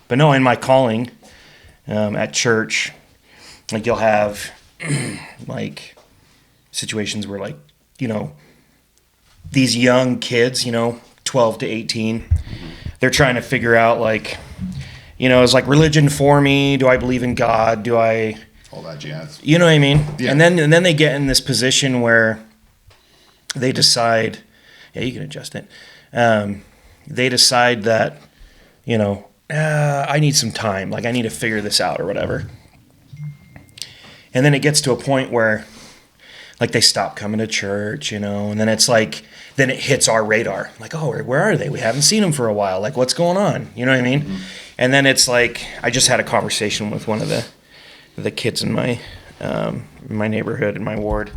But no, in my calling at church, like you'll have like situations where like, these young kids, 12 to 18, they're trying to figure out like, is like religion for me? Do I believe in God? Do I... All that jazz. You know what I mean? Yeah. And then they get in this position where they decide, yeah, you can adjust it. They decide that, I need some time. Like I need to figure this out or whatever. And then it gets to a point where like they stop coming to church, and then it's like, then it hits our radar. Like, oh, where are they? We haven't seen them for a while. Like, what's going on? You know what I mean? Mm-hmm. And then it's like, I just had a conversation with one of the kids in my neighborhood, in my ward,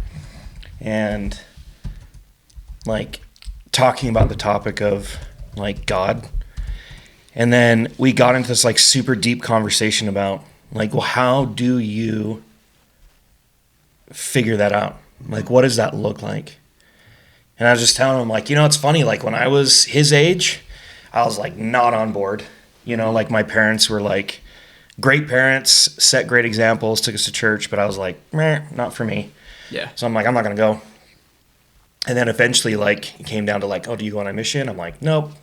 and like talking about the topic of like God. And then we got into this like super deep conversation about like, well, how do you figure that out? Like, what does that look like? And I was just telling him like, it's funny, like when I was his age, I was like not on board, like my parents were like great parents, set great examples, took us to church, but I was like, meh, not for me. Yeah. So I'm like, I'm not going to go. And then eventually like it came down to like, oh, do you go on a mission? I'm like, nope,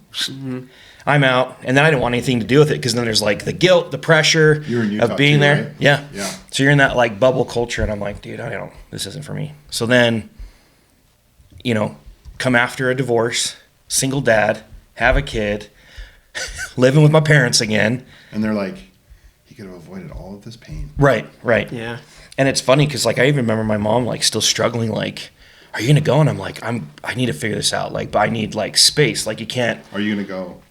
I'm out. And then I didn't want anything to do with it because then there's like the guilt, the pressure of being too, there. Right? Yeah. Yeah. So you're in that like bubble culture and I'm like, dude, this isn't for me. So then, come after a divorce, single dad, have a kid, living with my parents again. And they're like, he could have avoided all of this pain. Right. Yeah. And it's funny because like I even remember my mom like still struggling like, are you gonna go? And I'm like, I need to figure this out. Like, but I need like space. Like you can't. Are you gonna go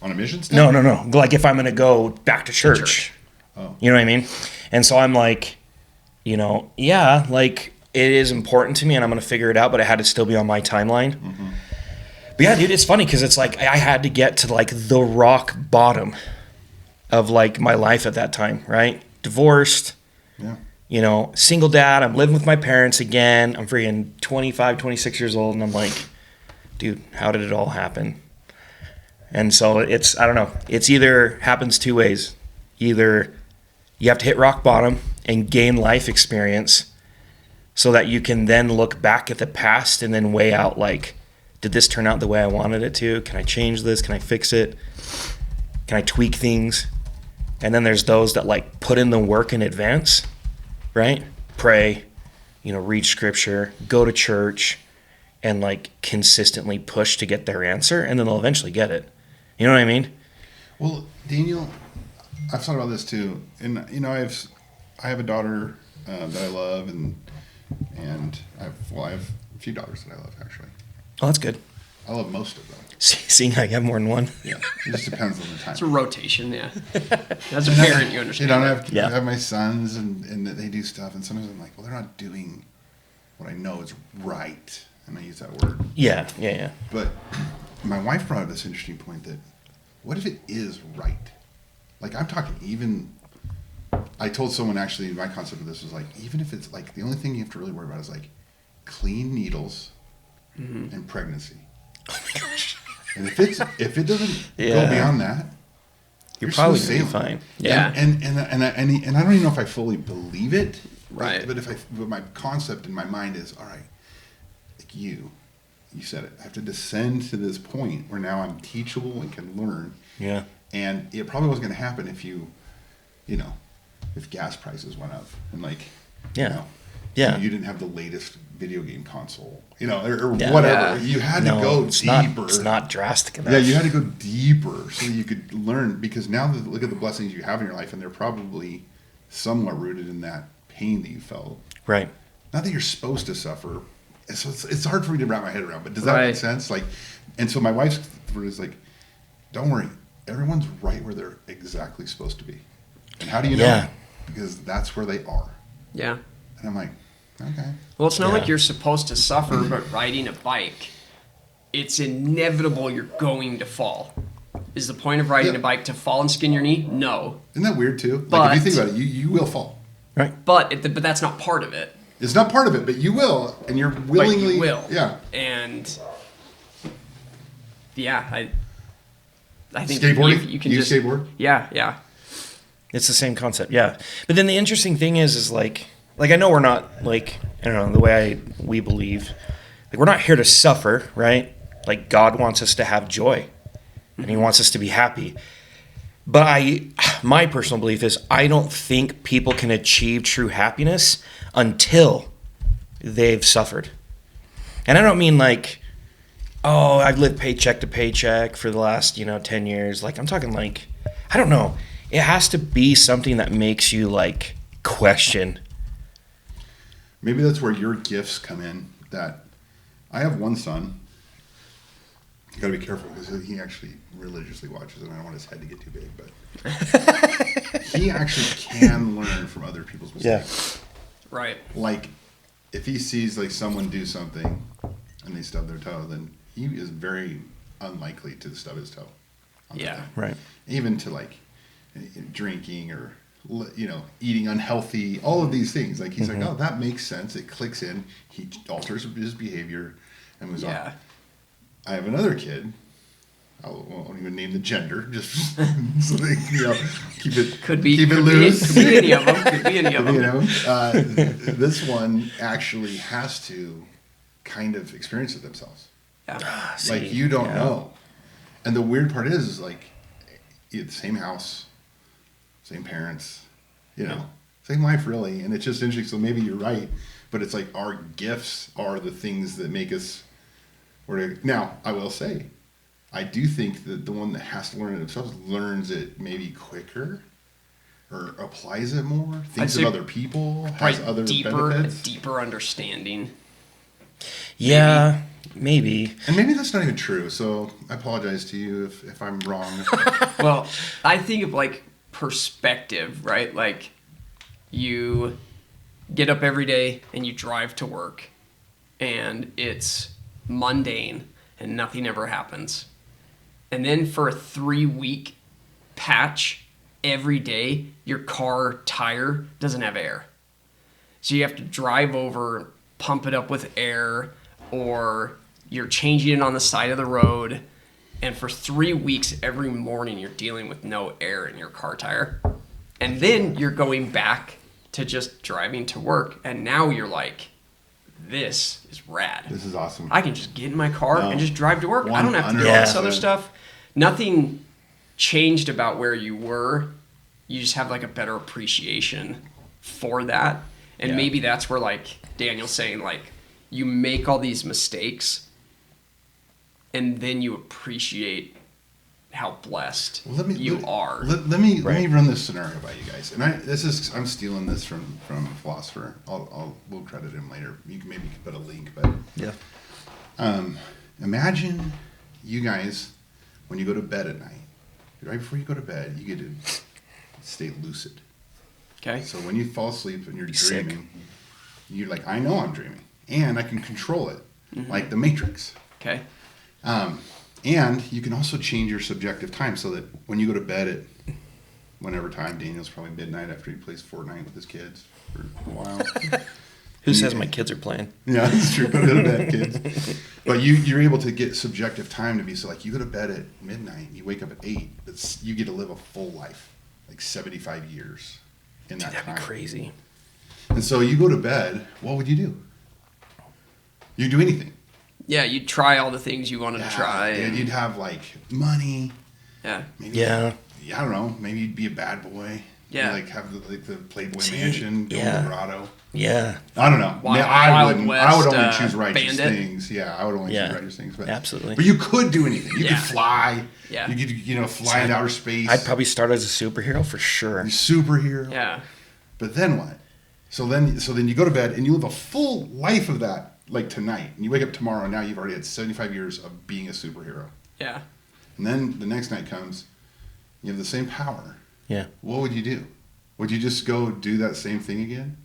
on a mission still? No. Like if I'm gonna go back to church. Oh. You know what I mean? And so I'm like, yeah, like it is important to me and I'm gonna figure it out, but it had to still be on my timeline. Mm-hmm. But yeah, dude, it's funny because it's like I had to get to like the rock bottom of like my life at that time, right? Divorced. Yeah. Single dad, I'm living with my parents again. I'm freaking 25, 26 years old. And I'm like, dude, how did it all happen? And so it's, I don't know. It's either happens two ways. Either you have to hit rock bottom and gain life experience so that you can then look back at the past and then weigh out like, did this turn out the way I wanted it to? Can I change this? Can I fix it? Can I tweak things? And then there's those that like put in the work in advance. Right? Pray, read scripture, go to church, and like consistently push to get their answer, and then they'll eventually get it. You know what I mean? Well, Daniel, I've thought about this too, and I have a daughter that I love, and I have a few daughters that I love actually. Oh, that's good. I love most of them. Seeing how you have more than one. Yeah, it just depends on the time. It's a rotation, yeah. As a parent, you understand. I have my sons, and they do stuff, and sometimes I'm like, well, they're not doing what I know is right, and I use that word. Yeah. But my wife brought up this interesting point that, what if it is right? Like I'm talking even. I told someone actually my concept of this was like, even if it's like the only thing you have to really worry about is like clean needles and pregnancy. Oh my gosh. And if it doesn't go beyond that, you're probably gonna be fine. Yeah. And I don't even know if I fully believe it. Right. But my concept in my mind is, all right, like you said it. I have to descend to this point where now I'm teachable and can learn. Yeah. And it probably wasn't going to happen if if gas prices went up and you didn't have the latest video game console, or whatever. Yeah. You had to go deeper. It's not drastic enough. Yeah, you had to go deeper so you could learn, because now look at the blessings you have in your life, and they're probably somewhat rooted in that pain that you felt. Right. Not that you're supposed to suffer. So it's hard for me to wrap my head around, but does that make sense? Like, and so my wife's word is like, don't worry, everyone's right where they're exactly supposed to be. And how do you know? Yeah. Because that's where they are. Yeah. And I'm like, okay. Well, it's not like you're supposed to suffer, but riding a bike, it's inevitable you're going to fall. Is the point of riding a bike to fall and skin your knee? No. Isn't that weird too? Like, if you think about it, you will fall. Right. But that's not part of it. It's not part of it, but you will, and you're willingly. But you will. Yeah. And I think skateboarding. you can you just skateboard. Yeah. It's the same concept, yeah. But then the interesting thing is like I know we're not like, I don't know, the way we believe, like we're not here to suffer, right? Like God wants us to have joy, and He wants us to be happy. But my personal belief is I don't think people can achieve true happiness until they've suffered. And I don't mean like, oh, I've lived paycheck to paycheck for the last, 10 years. Like, I'm talking like, I don't know. It has to be something that makes you like question. Maybe that's where your gifts come in. That I have one son. You got to be careful because he actually religiously watches, and I don't want his head to get too big. But he actually can learn from other people's mistakes. Yeah. Right. Like, if he sees like someone do something and they stub their toe, then he is very unlikely to stub his toe. Yeah. Right. Even to like drinking or eating unhealthy, all of these things. Like he's like, oh, that makes sense. It clicks in. He alters his behavior and moves on. I have another kid. I won't even name the gender, just so they keep it loose. Could be any of them. Could be any of them. This one actually has to kind of experience it themselves. Yeah. Like you don't know. And the weird part is like the same house, same parents, same life really. And it's just interesting. So maybe you're right, but it's like our gifts are the things that make us. Now, I will say, I do think that the one that has to learn it themselves learns it maybe quicker or applies it more, thinks of other people, has other benefits. A deeper understanding. Yeah, maybe. And maybe that's not even true, so I apologize to you if I'm wrong. Well, I think of like perspective, right? Like you get up every day and you drive to work and it's mundane and nothing ever happens. And then for a 3-week patch every day, your car tire doesn't have air. So you have to drive over, pump it up with air, or you're changing it on the side of the road. And for 3 weeks, every morning, you're dealing with no air in your car tire. And then you're going back to just driving to work. And now you're like, this is rad. This is awesome. I can just get in my car and just drive to work. I don't have to do all this other stuff. Nothing changed about where you were. You just have like a better appreciation for that. And maybe that's where like Daniel's saying like you make all these mistakes and then you appreciate how blessed you are. Let me run this scenario by you guys. And I'm stealing this from a philosopher. We'll credit him later. You can maybe put a link, but imagine you guys when you go to bed at night. Right before you go to bed, you get to stay lucid. Okay. So when you fall asleep and you're dreaming, you're like, I know I'm dreaming, and I can control it, like the Matrix. Okay. And you can also change your subjective time so that when you go to bed at whenever time, Daniel's probably midnight after he plays Fortnite with his kids for a while. Who says my kids are playing? Yeah, that's true. Go to bed, kids. But you're able to get subjective time to be so like you go to bed at midnight, you wake up at 8, you get to live a full life, like 75 years in that time. That'd be crazy. And so you go to bed, what would you do? You'd do anything. Yeah, you'd try all the things you wanted to try. And you'd have like money. Yeah. Maybe, I don't know. Maybe you'd be a bad boy. Yeah. You'd like have the Playboy mansion, go to Grotto. Yeah. I don't know. I would only choose righteous bandit. things. Yeah, I would only choose righteous things. But, absolutely. But you could do anything. You could fly. Yeah. You could, fly into outer space. I'd probably start as a superhero for sure. Superhero. Yeah. But then what? So then you go to bed and you live a full life of that. Like tonight, and you wake up tomorrow, and now you've already had 75 years of being a superhero. Yeah. And then the next night comes, you have the same power. Yeah. What would you do? Would you just go do that same thing again?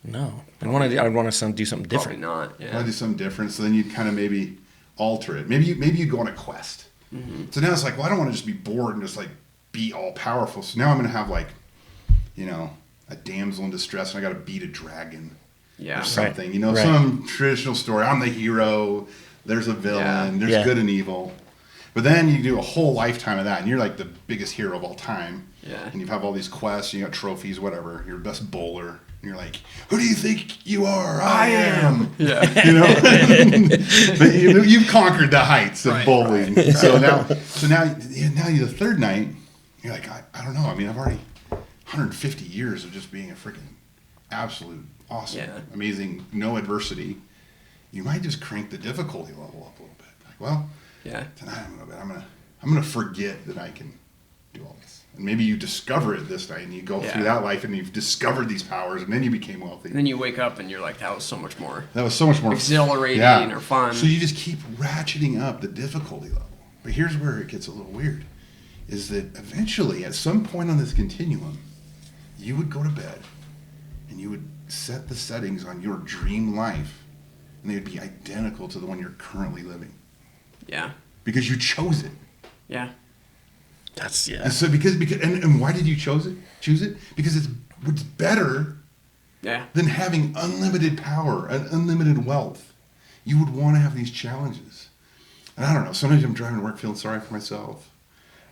No. I'd want to do something different. Probably not. Yeah. Probably do something different. So then you'd kind of maybe alter it. Maybe you'd go on a quest. Mm-hmm. So now it's like, well, I don't want to just be bored and just like be all powerful. So now I'm going to have like, a damsel in distress, and I got to beat a dragon. Yeah. Or something, some traditional story. I'm the hero. There's a villain. There's good and evil. But then you do a whole lifetime of that, and you're like the biggest hero of all time. Yeah. And you have all these quests, and you got trophies, whatever. You're the best bowler. And you're like, who do you think you are? I am. Yeah. You know? But you've conquered the heights of bowling. Right. So now the third night, you're like, I don't know. I mean, I've already 150 years of just being a freaking absolute awesome, amazing, no adversity. You might just crank the difficulty level up a little bit. Like, well, tonight I'm gonna forget that I can do all this. And maybe you discover it this night, and you go through that life, and you've discovered these powers, and then you became wealthy. And then you wake up, and you're like, that was so much more. That was so much more exhilarating or fun. So you just keep ratcheting up the difficulty level. But here's where it gets a little weird, is that eventually, at some point on this continuum, you would go to bed, and you would set the settings on your dream life, and they would be identical to the one you're currently living. Yeah. Because you chose it. Yeah. That's And so because and why did you choose it? Because it's better than having unlimited power and unlimited wealth. You would want to have these challenges. And I don't know, sometimes I'm driving to work feeling sorry for myself.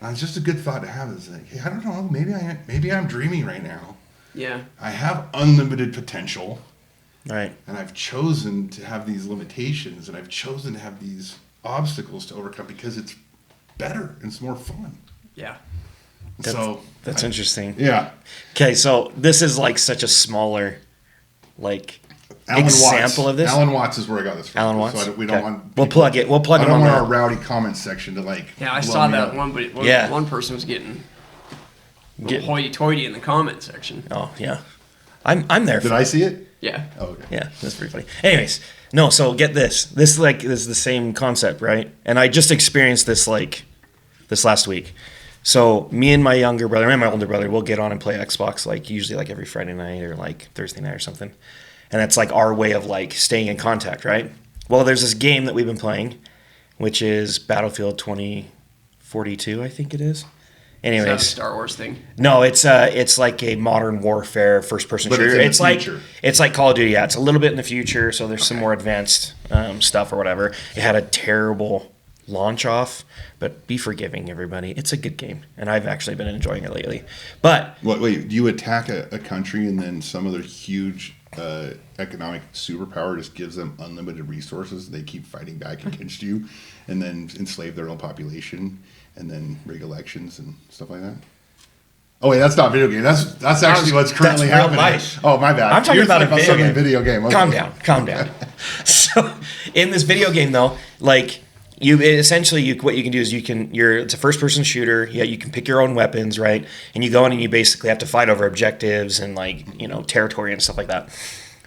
And it's just a good thought to have, is like, hey, I don't know, maybe I'm dreaming right now. Yeah. I have unlimited potential. right. And I've chosen to have these limitations, and I've chosen to have these obstacles to overcome because it's better and it's more fun. Yeah. That's interesting. Yeah. Okay, so this is like such a smaller, like, example of this. Alan Watts is where I got this from. Alan Watts. So we don't want. We'll plug it. We'll plug I him don't on want our that. rowdy comment section to like. Yeah, I blow saw me that up. one, but one person was getting hoity-toity in the comment section. Oh yeah, I'm there. Did I see it? Yeah. Oh, okay. Yeah, that's pretty funny. Anyways, no. So get this. This is the same concept, right? And I just experienced this this last week. So me and my younger brother and my older brother will get on and play Xbox usually every Friday night or Thursday night or something. And that's our way of staying in contact, right? Well, there's this game that we've been playing, which is Battlefield 2042, I think it is. Anyways, Is that a Star Wars thing? no, it's like a modern warfare first-person But shooter. it's in the future. It's like Call of Duty. Yeah, it's a little bit in the future, so there's some more advanced stuff or whatever. It had a terrible launch off, but be forgiving, everybody. It's a good game, and I've actually been enjoying it lately. But Wait, do you attack a country and then some other huge economic superpower just gives them unlimited resources? They keep fighting back against you, and then enslave their own population, and then rig elections and stuff like that? Oh wait, that's not video game. That's actually what's currently real happening. life. Oh my bad. I'm talking about a video game. Okay. Calm down. So in this video game, though, what you can do is it's a first person shooter. Yeah, you can pick your own weapons, right? And you go in and you basically have to fight over objectives and territory and stuff like that.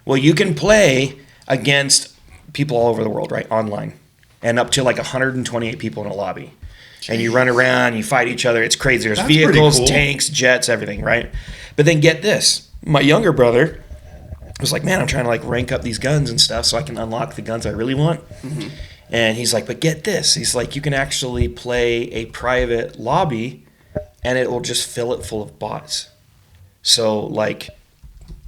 Well, you can play against people all over the world, right? Online, and up to 128 people in a lobby. And you run around, you fight each other. It's crazy. There's vehicles, cool. tanks, jets, everything, right? But then get this. My younger brother was like, man, I'm trying to rank up these guns and stuff so I can unlock the guns I really want. Mm-hmm. And he's like, but get this. He's like, you can actually play a private lobby and it will just fill it full of bots. So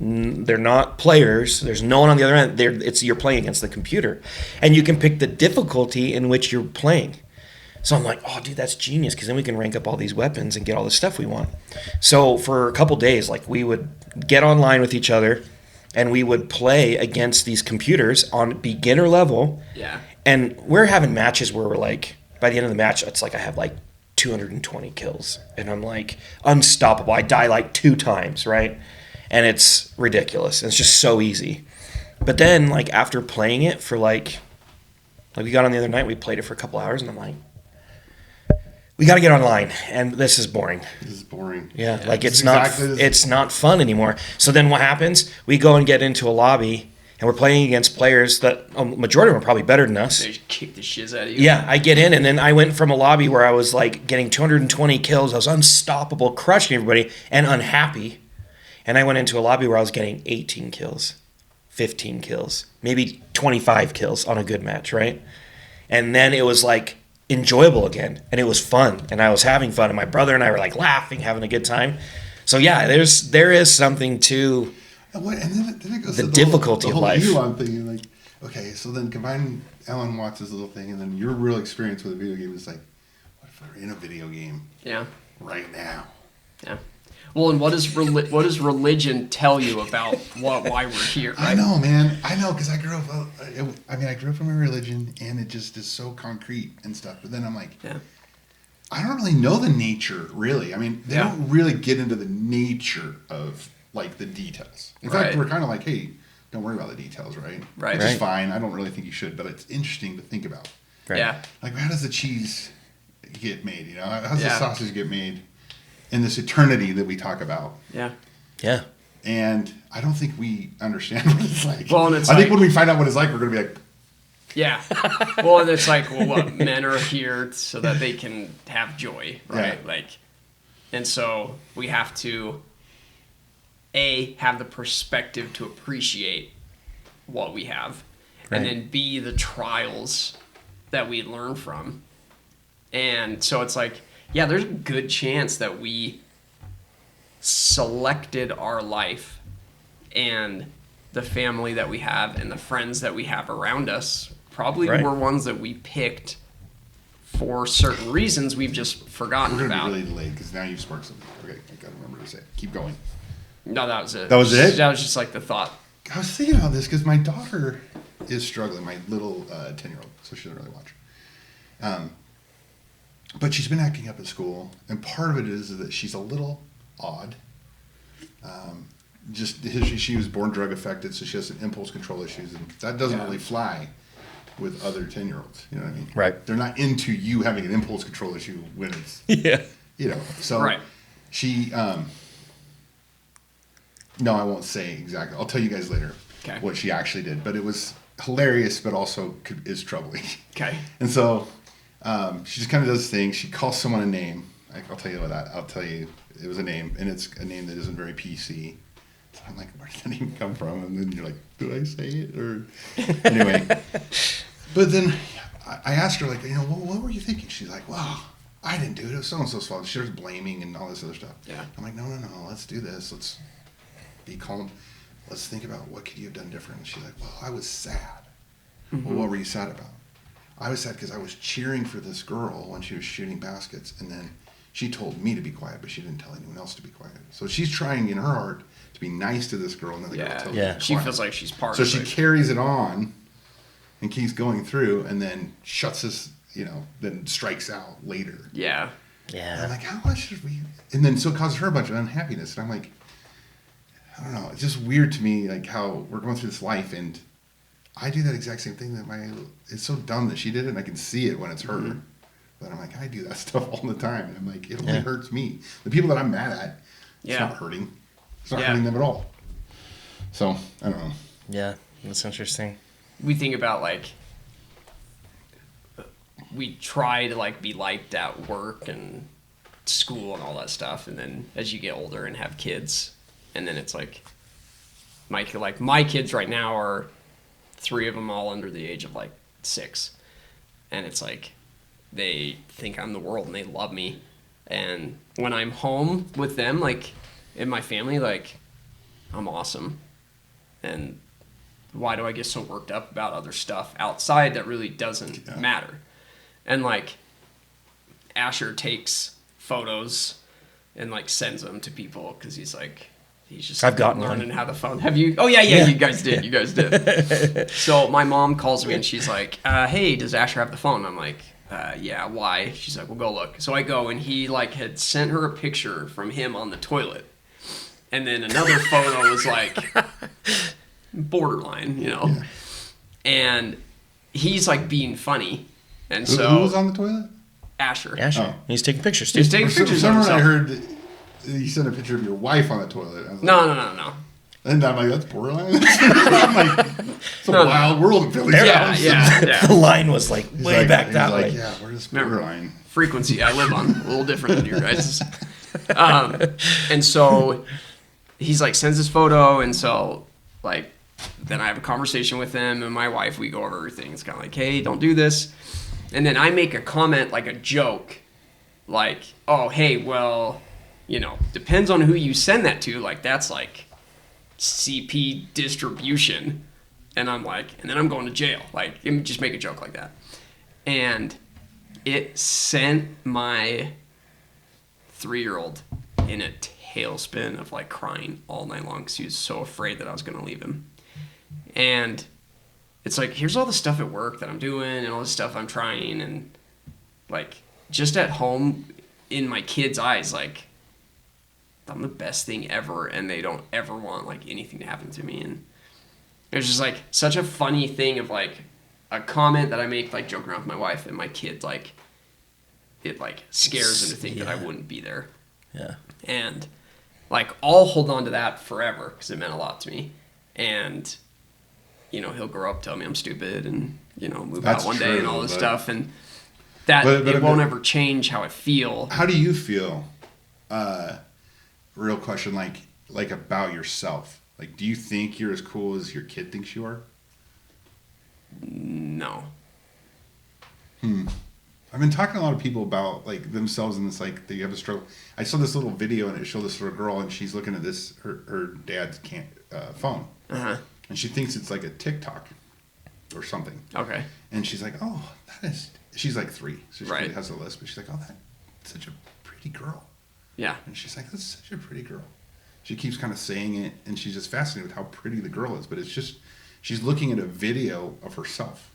they're not players. There's no one on the other end. You're playing against the computer. And you can pick the difficulty in which you're playing. So I'm like, oh, dude, that's genius, because then we can rank up all these weapons and get all the stuff we want. So for a couple days, we would get online with each other, and we would play against these computers on beginner level. Yeah. And we're having matches where we're by the end of the match, it's I have 220 kills, and I'm unstoppable. I die 2 times, right? And it's ridiculous. It's just so easy. But then after playing it for we got on the other night, we played it for a couple hours, and I'm like, we got to get online, and this is boring. This is boring. Yeah, it's not fun anymore. So then what happens? We go and get into a lobby, and we're playing against players that majority of them are probably better than us. They just kick the shiz out of you. Yeah, I get in, and then I went from a lobby where I was getting 220 kills. I was unstoppable, crushing everybody, and unhappy. And I went into a lobby where I was getting 18 kills, 15 kills, maybe 25 kills on a good match, right? And then it was enjoyable again, and it was fun, and I was having fun, and my brother and I were laughing, having a good time. So yeah, there is something to and then it goes the to difficulty of life. I'm thinking okay, so then combine Alan Watts' little thing, and then your real experience with a video game is We're in a video game Yeah. right now. Yeah. Well, and what does religion tell you about why we're here? Right? I know, man. I know, because I grew up. I grew up from a religion, and it just is so concrete and stuff. But then I'm like, Yeah. I don't really know the nature, really. I mean, they Yeah. don't really get into the nature of like the details. In fact, Right. we're kind of like, hey, don't worry about the details, right? Right. Which is Right. fine. I don't really think you should, but it's interesting to think about. Right. Yeah. Like, how does the cheese get made? You know, how does the Yeah. sausage get made? In this eternity that we talk about. Yeah. Yeah. And I don't think we understand what it's like. Well, and it's I think like- when we find out what it's like, we're going to be like, Yeah. Well, and it's like, well, what, men are here so that they can have joy, right? Yeah. Like, and so we have to, A, have the perspective to appreciate what we have, and Right. then B, the trials that we learn from. And so it's like, yeah, there's a good chance that we selected our life and the family that we have and the friends that we have around us probably Right. were ones that we picked for certain reasons we've just forgotten we're going to about. be really delayed because now you've sparked something. Okay, I got to remember to say it. Keep going. No, that was it. That was it? That was just like the thought. I was thinking about this because my daughter is struggling, my little 10-year-old, so she doesn't really watch. But she's been acting up at school, and part of it is that she's a little odd. She was born drug affected, so she has some impulse control issues, and that doesn't Yeah. really fly with other 10-year-olds. You know what I mean? Right. They're not into you having an impulse control issue when it's, Yeah. you know. So Right. she, no, I won't say exactly. I'll tell you guys later Okay. what she actually did. But it was hilarious, but also is troubling. Okay. And so she just kind of does things. She calls someone a name. I'll tell you what that. I'll tell you it was a name, and it's a name that isn't very PC. So I'm like, where did that even come from? And then you're like, do I say it or anyway? But then I asked her, like, you know, what were you thinking? She's like, well, I didn't do it. It was so and so's fault. She was blaming and all this other stuff. Yeah. I'm like, no. Let's do this. Let's be calm. Let's think about what could you have done different. And she's like, well, I was sad. Well, what were you sad about? I was sad because I was cheering for this girl when she was shooting baskets, and then she told me to be quiet, but she didn't tell anyone else to be quiet. So she's trying in her heart to be nice to this girl, and then the girl Yeah. tells Yeah. her to be She quiet. feels like she's part So of she it. carries it on and keeps going through, and then shuts us, you know, then strikes out later. Yeah. And I'm Yeah. like, how much should we? And then so it causes her a bunch of unhappiness, and I'm like, I don't know. It's just weird to me, like how we're going through this life, and I do that exact same thing it's so dumb that she did it, and I can see it when it's her. Mm-hmm. But I'm like, I do that stuff all the time, and I'm like, it only Yeah. hurts me. The people that I'm mad at, it's Yeah. not hurting. It's not Yeah. hurting them at all. So I don't know. Yeah. That's interesting. We think about like we try to like be liked at work and school and all that stuff, and then as you get older and have kids, and then it's like my kids right now are 3 of them all under the age of like 6, and it's like they think I'm the world and they love me, and when I'm home with them, like in my family, like I'm awesome. And why do I get so worked up about other stuff outside that really doesn't Yeah. matter? And like Asher takes photos and like sends them to people because he's just I've gotten learning one. how to phone. Have you? Oh yeah, you guys did. You guys did. So my mom calls me and she's like, "Hey, does Asher have the phone?" I'm like, "Yeah, why?" She's like, "Well, go look." So I go and he like had sent her a picture from him on the toilet, and then another photo was like borderline, you know, Yeah. and he's like being funny, and Who so was on the toilet? Asher. Asher. Oh. He's taking pictures too. He's taking For some pictures of reason, I himself. heard that you sent a picture of your wife on the toilet. I was like, No. And I'm like, that's borderline. I'm like, it's a No. wild world in Philly. Yeah, yeah. The line was like He's way like, back he's that like, way. yeah, we're just Remember, borderline. frequency I live on, a little different than your guys'. And so he's like sends his photo, and so like then I have a conversation with him and my wife. We go over everything. It's kind of like, hey, don't do this. And then I make a comment, like a joke, like, oh, hey, well, you know, depends on who you send that to. Like that's like CP distribution. And I'm like, and then I'm going to jail. Like, just make a joke like that. And it sent my 3-year-old in a tailspin of like crying all night long because he was so afraid that I was going to leave him. And it's like, here's all the stuff at work that I'm doing and all the stuff I'm trying, and like just at home in my kids' eyes, like I'm the best thing ever, and they don't ever want like anything to happen to me. And it was just like such a funny thing of like a comment that I make like joking around with my wife, and my kid like it like scares him to think that I wouldn't be there. Yeah. And like I'll hold on to that forever because it meant a lot to me. And you know, he'll grow up telling me I'm stupid and, you know, move That's out one true, day and all this but- stuff, and that But- it won't ever change how I feel. How do you feel? Real question, like about yourself. Like, do you think you're as cool as your kid thinks you are? No. I've been talking to a lot of people about like themselves and this like they have a struggle. I saw this little video and it showed this little girl and she's looking at this her dad's phone, and she thinks it's like a TikTok or something. Okay. And she's like, "Oh, that is." She's like 3, so she Right. has a list. But she's like, "Oh, that's such a pretty girl." Yeah. And she's like, "That's such a pretty girl." She keeps kind of saying it, and she's just fascinated with how pretty the girl is. But it's just she's looking at a video of herself,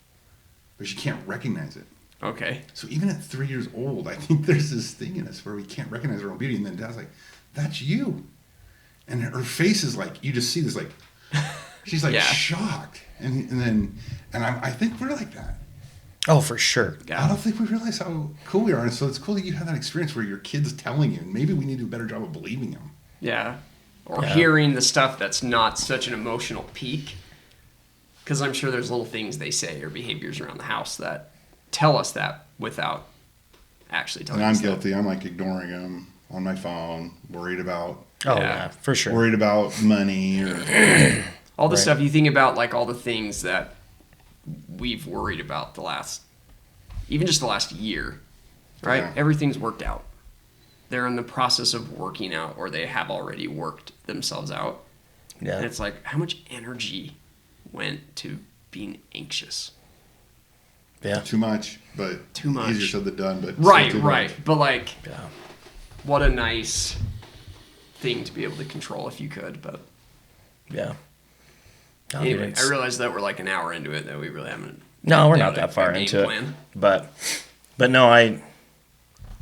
but she can't recognize it. Okay. So even at 3 years old, I think there's this thing in us where we can't recognize our own beauty. And then Dad's like, "That's you," and her face is like, you just see this like, she's like Yeah. shocked, and I think we're like that. Oh, for sure. I don't think we realize how cool we are, and so it's cool that you have that experience where your kid's telling you, and maybe we need to do a better job of believing them. Yeah. Or Yeah. hearing the stuff that's not such an emotional peak. Because I'm sure there's little things they say or behaviors around the house that tell us that without actually telling And I'm us that. guilty. I'm like ignoring them on my phone, worried about Oh, Yeah. yeah, for sure. worried about money or All the Right. stuff you think about, like all the things that we've worried about even just the last year, right? Yeah. Everything's worked out. They're in the process of working out, or they have already worked themselves out. Yeah. And it's like, how much energy went to being anxious? Yeah. too much, but Too much. easier said than done. But still Right, too right. much. But like, Yeah. what a nice thing to be able to control if you could. But Yeah. No, dude, anyway, it's- I realize that we're like an hour into it, that we really haven't. No, we're mapped not out that a far game into plan. it. But no, I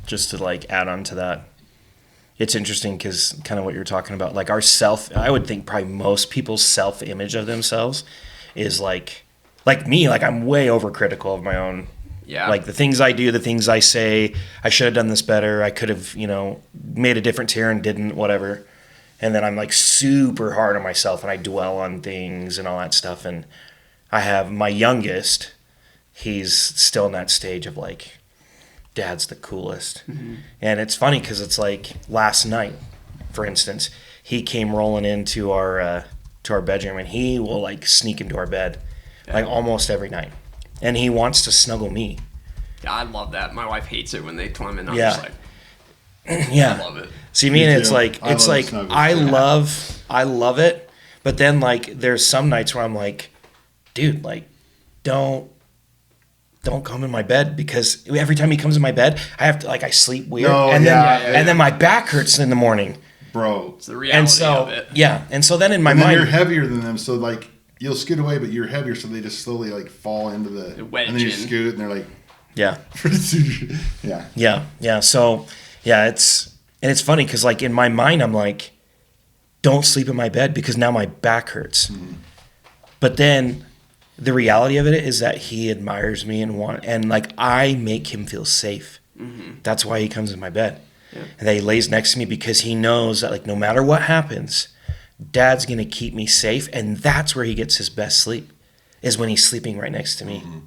just to like add on to that. It's interesting because kind of what you're talking about, like I would think probably most people's self-image of themselves is like me, like I'm way overcritical of my own. Yeah. Like the things I do, the things I say, I should have done this better. I could have, made a difference here and didn't, whatever. And then I'm like super hard on myself and I dwell on things and all that stuff. And I have my youngest, he's still in that stage of like, Dad's the coolest. Mm-hmm. And it's funny because it's like last night, for instance, he came rolling into our bedroom and he will like sneak into our bed like almost every night. And he wants to snuggle me. Yeah, I love that. My wife hates it when they climb in. I'm Yeah. just like, Yeah. I love it. So you mean Me it's too. like I love snuggles, too. I love it, but then like there's some nights where I'm like, dude, like don't come in my bed because every time he comes in my bed, I have to I sleep weird No, and yeah, then yeah. and then my back hurts in the morning. Bro. It's the reality And so of it. yeah, and so then in my And then mind you're heavier than them, so like you'll scoot away, but you're heavier, so they just slowly like fall into the wedge and then you in. scoot, and they're like, yeah. yeah. Yeah. So yeah, it's funny because like in my mind I'm like, don't sleep in my bed because now my back hurts. Mm-hmm. But then the reality of it is that he admires me and like I make him feel safe. Mm-hmm. That's why he comes in my bed. Yeah. And that he lays next to me because he knows that like no matter what happens, Dad's gonna keep me safe, and that's where he gets his best sleep, is when he's sleeping right next to me. Mm-hmm.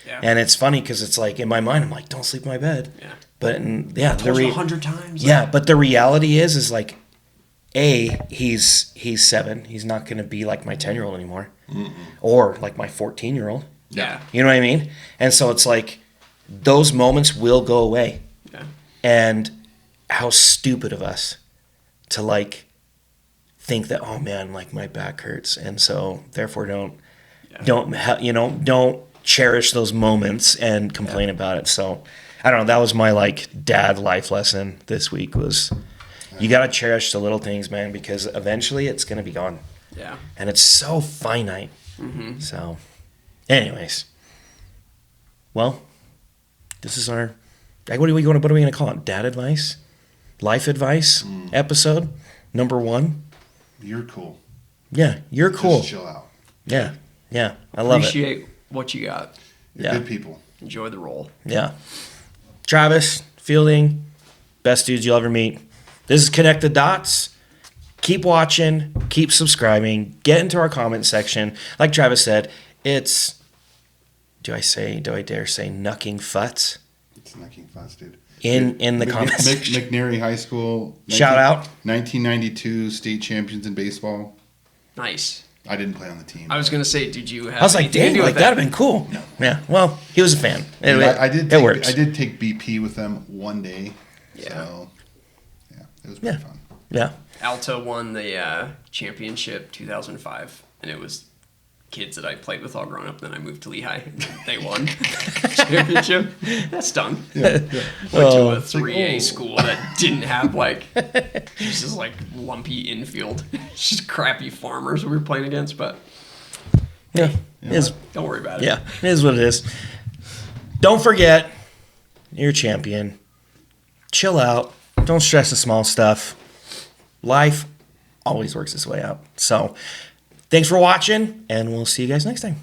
Yeah. And it's funny because it's like in my mind I'm like, don't sleep in my bed. Yeah. But I told you 100 times. yeah, but the reality is like, he's 7. He's not gonna be like my 10-year-old anymore, or like my 14-year-old. Yeah. You know what I mean? And so it's like those moments will go away. Yeah. And how stupid of us to like think that, oh man, like my back hurts, and so therefore don't cherish those moments and complain about it. So I don't know. That was my like dad life lesson this week was you got to cherish the little things, man, because eventually it's going to be gone. Yeah. And it's so finite. Mm-hmm. So, anyways, well, this is our, like, what are we going to call it? Dad advice? Life advice episode number 1. You're cool. Yeah, you're cool. Just chill out. Yeah, yeah, I love it. Appreciate what you got. You're Yeah. good people. Enjoy the role. Yeah. Travis, Fielding, best dudes you'll ever meet. This is Connect the Dots. Keep watching, keep subscribing, get into our comment section. Like Travis said, it's, do I dare say knucking futs? It's knucking futs, dude. In the comments section. McNary High School. Shout out. 1992 state champions in baseball. Nice. I didn't play on the team. I was going to say, did you have I was like, anything to dang, do like with that'd have been cool. No. Yeah, well, he was a fan. I did. It works. I did take BP with them one day. Yeah. So, yeah, it was pretty Yeah. fun. Yeah. Alta won the championship 2005, and it was kids that I played with all growing up. Then I moved to Lehigh. They won championship. That stung. Yeah. Went to Oh. a 3A school that didn't have like just this like lumpy infield, just crappy farmers we were playing against. But Yeah. It is, don't worry about it. yeah. It is what it is. Don't forget, you're a champion. Chill out. Don't stress the small stuff. Life always works its way out. So, thanks for watching, and we'll see you guys next time.